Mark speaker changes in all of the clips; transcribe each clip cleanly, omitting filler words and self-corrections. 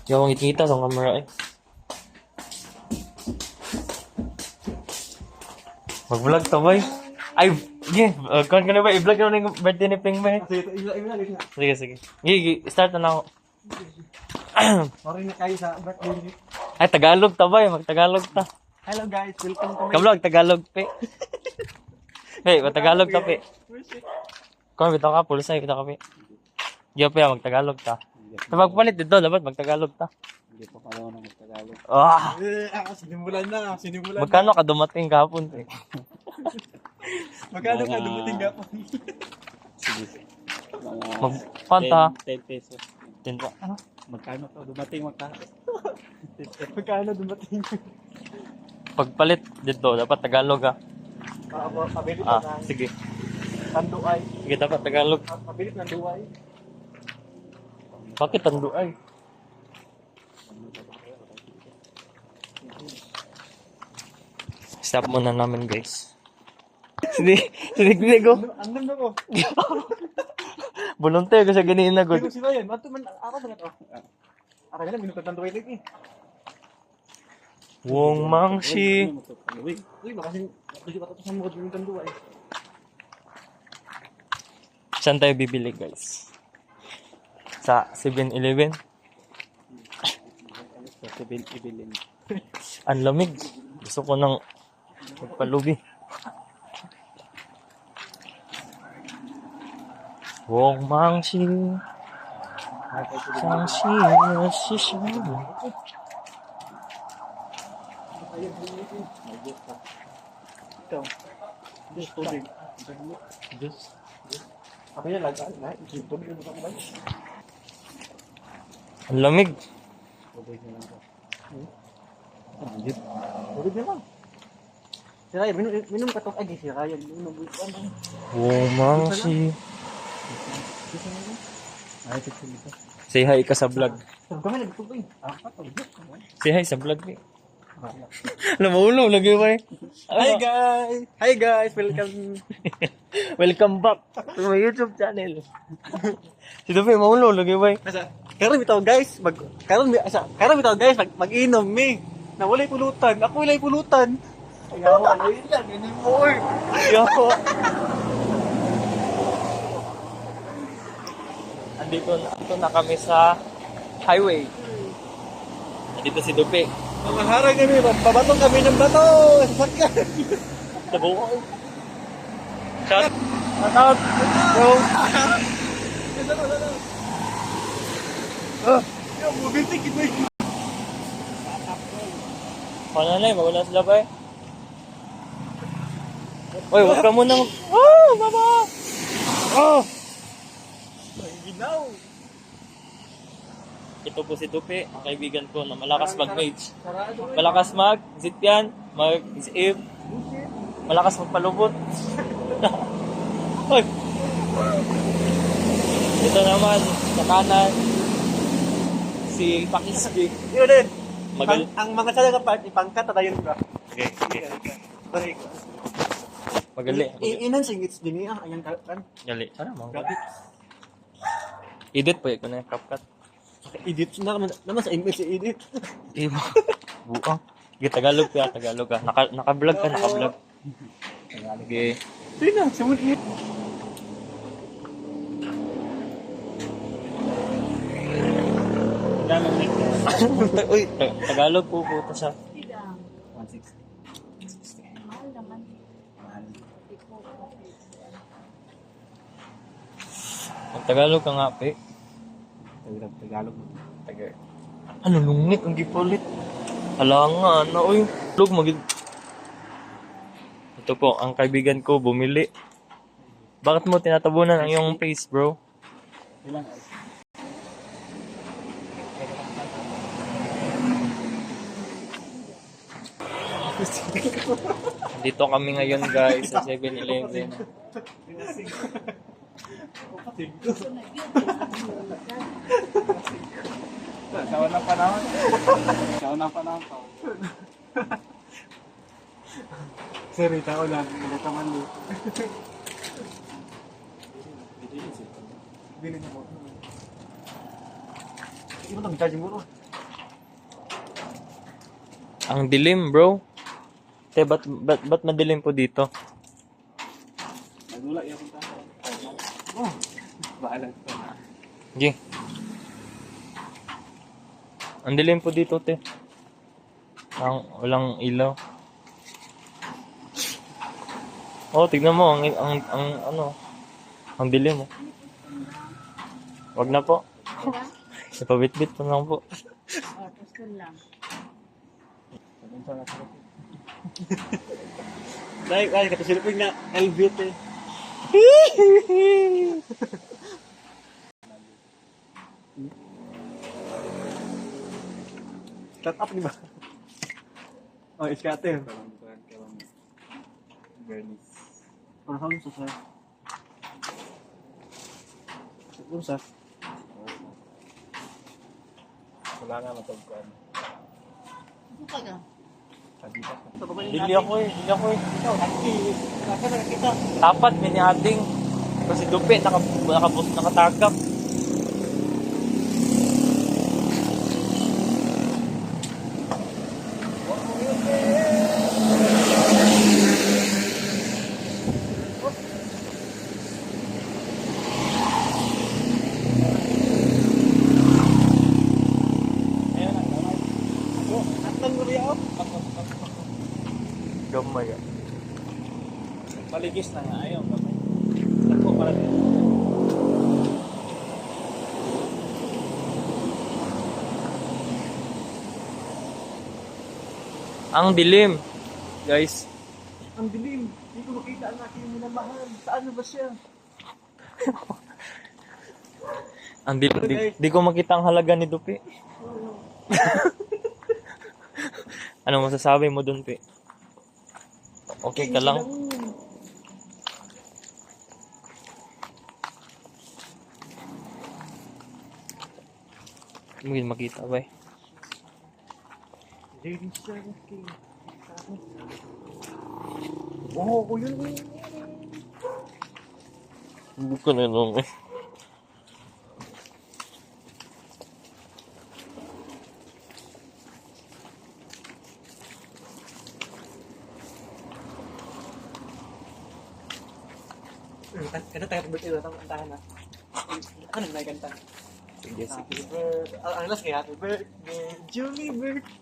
Speaker 1: Di ako ngiti-ngita sa camera eh. Mag-vlog to boy. Ay, sige. Kung ka na ba, i-vlog na yung birthday ni Ping ba eh. Sige, sige. Sige, start na lang ako.
Speaker 2: Sorry na kayo sa birthday.
Speaker 1: Ay, Tagalog ta boy. Mag-Tagalog ta.
Speaker 2: Hello guys, welcome to my...
Speaker 1: Kablog, Tagalog pe. Hey, Tagalog ta pe. Kung bitaw ka, pulsay, bitaw ka pe. Diyo pe, mag-Tagalog ta. Sa magpalit dito, dapat mag-Tagalog ta.
Speaker 2: Hindi pa pala ako na magtagalog.
Speaker 1: Ah!
Speaker 2: Sinimulan na, sinimulan
Speaker 1: Magkano ka dumating kahapon pe?
Speaker 2: Magkano ka dumating ka po?
Speaker 3: Sige.
Speaker 1: Magpanta.
Speaker 3: 10 pesos.
Speaker 1: Din pa.
Speaker 3: Magkano to? Dumating
Speaker 2: Magkano dumating?
Speaker 1: Pagpalit dito, dapat Tagalog ha.
Speaker 2: Pabilit
Speaker 1: Ah,
Speaker 2: na
Speaker 1: sige.
Speaker 2: tanduay.
Speaker 1: Sige, dapat Tagalog.
Speaker 2: Pabilit na duay.
Speaker 1: Bakit tanduay? Stop muna namin guys. Sinig ko.
Speaker 2: Andun na ko.
Speaker 1: Volunteer ko sa ganiin na good.
Speaker 2: Pero sila yan, ato man, ako ba na to? Ako na, minuto tanduay lagi.
Speaker 1: Wong Mangshi.
Speaker 2: Uy, makasing, kasi pa ito sa mga yung tanduay.
Speaker 1: Saan tayo bibili guys? Sa 7-Eleven?
Speaker 3: Sa 7-Eleven.
Speaker 1: Ang lamig. Gusto ko ng magpalubi. Wong Mangshi. Mangshi. Mangshi.
Speaker 2: Ikaw. Diyos, tubig.
Speaker 1: Diyos.
Speaker 2: Ako yan, lagaan na. Tubig na ba?
Speaker 1: Ang lamig.
Speaker 2: Tubig na lang. Tubig na lang. Si Ryan, minum ka to. Ay, di si Ryan. Minum ka to.
Speaker 1: Wong Mangshi.
Speaker 2: Ay, ito dito.
Speaker 1: Say hi ka sa vlog.
Speaker 2: Kami nagtubig. Ah, patubig.
Speaker 1: Say hi sa vlog ni. Alam mo, ulo, lagi ba eh?
Speaker 2: Hi guys! Hi guys! Welcome!
Speaker 1: Welcome back to my YouTube channel. Si Dupi, maulo, lagi ba eh?
Speaker 2: Karon bitaw guys, karon bitaw guys, mag-inom mi. Na walay pulutan. Ako walay pulutan. Ayaw, ano yun lang, anymore.
Speaker 1: Ayaw. Andito na kami sa highway. Andito si Dupi.
Speaker 2: Mamaharang kami, pabatong kami ng bato. Sasakyan.
Speaker 1: Tabuko. Shout out, bro.
Speaker 2: Yo, bubitik ito eh.
Speaker 1: Pananay, mawala sila ba eh? Uy, huwag ka munang... Oh, mama! Oh!
Speaker 2: Ginaw.
Speaker 1: Ito po si Dupi, ang kaibigan ko na malakas mag-mage. Malakas mag-zityan, mag-zip, malakas magpalubot. Hoy! Ito naman, sa kanan, si Pakisbig.
Speaker 2: Yun din.
Speaker 1: Magal...
Speaker 2: Ang mga talaga part, ipangkat at ayun ka.
Speaker 1: Okay, okay.
Speaker 2: Sorry.
Speaker 1: Magali.
Speaker 2: Inan singits din niya. Ayan kan.
Speaker 1: Gali. Sana mo. Edit po ko na yung CapCut.
Speaker 2: Edit na naman sa email si edit.
Speaker 1: Ibo. Buang. Sige, Tagalog ka, Tagalog ka. Naka-vlog ka, naka-vlog. Sige.
Speaker 2: Sige na, simul niya.
Speaker 1: Uy, Tagalog po po ito siya.
Speaker 3: 160.
Speaker 4: Mahal naman.
Speaker 1: Tagalog ka nga, pe.
Speaker 3: Tagalog.
Speaker 1: Ano, lungit ang gipulit. Hala nga, ano, uy. Lug, Ito po, ang kaibigan ko bumili. Bakit mo tinatabunan ang iyong face, bro?
Speaker 3: Ilang
Speaker 1: Dito kami ngayon, guys, sa 7-Eleven.
Speaker 3: Sawan ng panahon. Sawan ng panahon pa.
Speaker 2: Sorry, tao lang. Malita man mo. Bili niya mo. Hindi mo nang charge mo.
Speaker 1: Ang dilim, bro. Te, ba't madilim po dito?
Speaker 3: Nagula yung punta ko. Bahala ko.
Speaker 1: Sige. Ang dilim po dito, te. Walang ilaw. Oh, tignan mo, ang ano, ang dilim, oh. Wag na po. Ipabit-bit po lang po.
Speaker 4: Oh, gusto lang.
Speaker 2: Dahil katasilipin na LVT eh. Shut up, di ba? Oh, iskate.
Speaker 3: Kalang Bernice.
Speaker 2: Ano ka sa sir? Ano sa?
Speaker 3: Wala nga matagpuan.
Speaker 4: Ano ka na?
Speaker 3: Kadita ko.
Speaker 1: Hindi ako eh.
Speaker 2: Ikaw, nakita na nakita.
Speaker 1: Tapat, mini ating. Kasi dupi, nakatagap.
Speaker 2: Atlan mo rin ako.
Speaker 1: Gamay ah.
Speaker 3: Paligis na nga. Ayaw kamay. Ako para din.
Speaker 1: Ang dilim. Guys.
Speaker 2: Ang dilim. Hindi ko makita ang aking minamahal. Saan na ba siya?
Speaker 1: Ang dilim. Di ko makita ang halaga ni Dupi. Ano masasabi mo dun, Pi? Okay ka lang? Hindi makita ba eh?
Speaker 2: Ladies and King. Oo, ko yun.
Speaker 1: Hindi ko na nung eh.
Speaker 2: Kanta tayo birthday ba? Kantahan na. Ano na kanta?
Speaker 1: Sige, sige.
Speaker 2: Happy birthday. Ang last kay happy birthday. Julie birthday.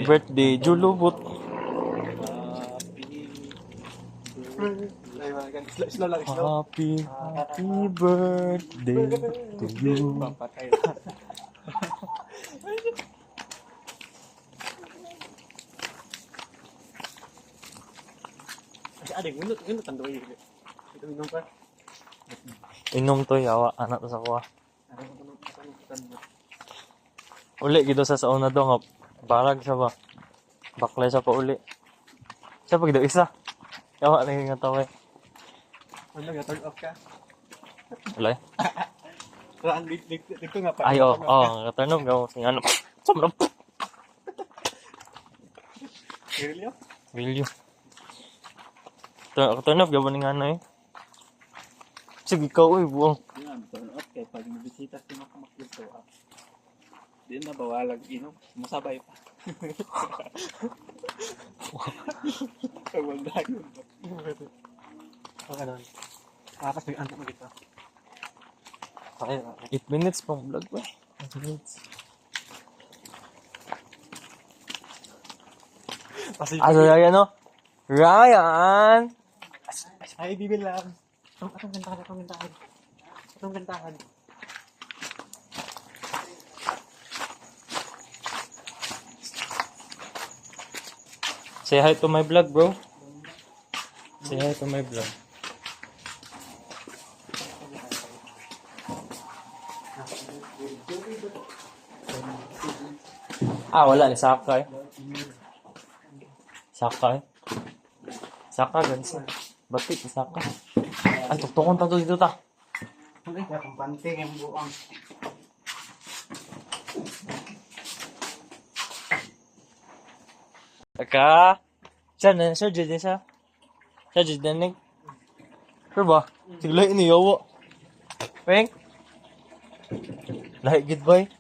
Speaker 1: Birthday, Julubot.
Speaker 2: Ay, mga ganun. Slow lang, slow.
Speaker 1: Happy birthday to you.
Speaker 3: Papatay.
Speaker 2: Kasi adik, minut ang doy. Ito minum pa.
Speaker 1: Inom to, yawa. Anak to sa kuha.
Speaker 2: Ano?
Speaker 1: Uli, gito sa sauna do nga. Barag siya ba? Baklay siya pa uli. Siya pag daw isa. Yawa, lagi nga tawag.
Speaker 2: Ano nga, turn off ka?
Speaker 1: Wala eh.
Speaker 2: Wala, ang dito nga pa.
Speaker 1: Ay, oh, turn off gawin. Sing ano. Sumrap.
Speaker 2: Really?
Speaker 1: Will you? Turn off gawin nga na eh. Sige, ikaw eh, buong.
Speaker 3: Yan, turn off kay pag nabisita si makamakluto. Di na bawalag inom. Masabay pa. Kawaldagan ba?
Speaker 2: Okay naman. Tapos nag-antok na dito. Okay,
Speaker 1: 8 minutes pang vlog ba? 8 minutes. So, yan o. Ryan!
Speaker 2: Ay, bibil lang. Atong gantahan, atong gantahan. Atong gantahan.
Speaker 1: Say hi to my vlog, bro. Say hi to my vlog. Wala ni Sakay. Sakay. Saka, gansa. Batik, Saka. Ay, tuktukon ta to dito ta.
Speaker 2: Ay, akong panting yung buang.
Speaker 1: Aka. Sir, dyan siya. Sir, dyan ning. Sure ba? Sigla ini yawa. Peng. Lahi gid bay.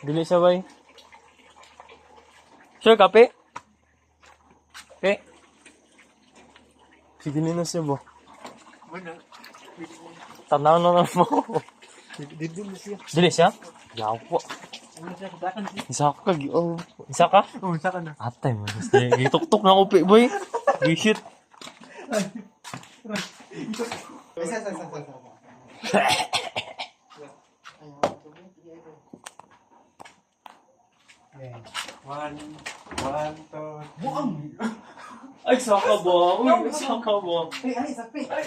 Speaker 1: Dili siya bay. Sure, kape? Okay. Sige na siya ba? Tanaw na lang mo.
Speaker 2: Dito siya.
Speaker 1: Dili siya? Yaw po. Isa ka, oh. Isa ka?
Speaker 2: Oh, saka na.
Speaker 1: Atay mo. Gituktok na upi, boy. Gishit.
Speaker 2: Isa. One, two. Buang.
Speaker 1: Ay, saka ba? Uy, saka ba?
Speaker 2: Ay, sapi. Ay,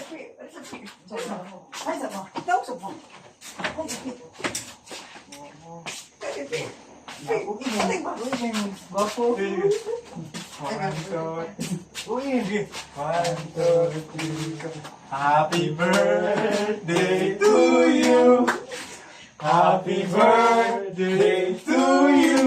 Speaker 2: sama. Ikaw, sama. Happy birthday to you. Happy birthday to you.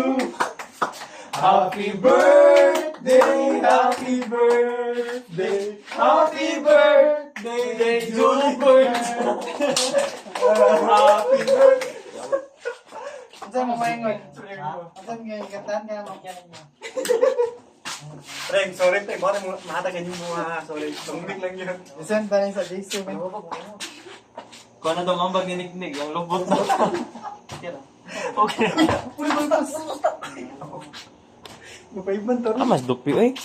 Speaker 2: Happy birthday, happy birthday, happy birthday to birds. Happy birthday.
Speaker 5: Saan mo maingon? Saan mo yung ikatan kaya magyanan niya?
Speaker 2: Reng, sorry tayo. Baka mahatagan yung mga sorry. Tungkik lang yun.
Speaker 5: Saan ba rin sa JC?
Speaker 1: Kung ano daw ang bagninig-nig, ang lubot na. Okay.
Speaker 2: Mapaiban to.
Speaker 1: Ah, mas dupi, eh.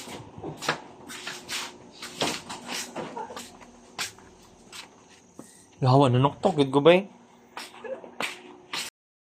Speaker 1: Gawa, nanoktok, yun ko ba eh?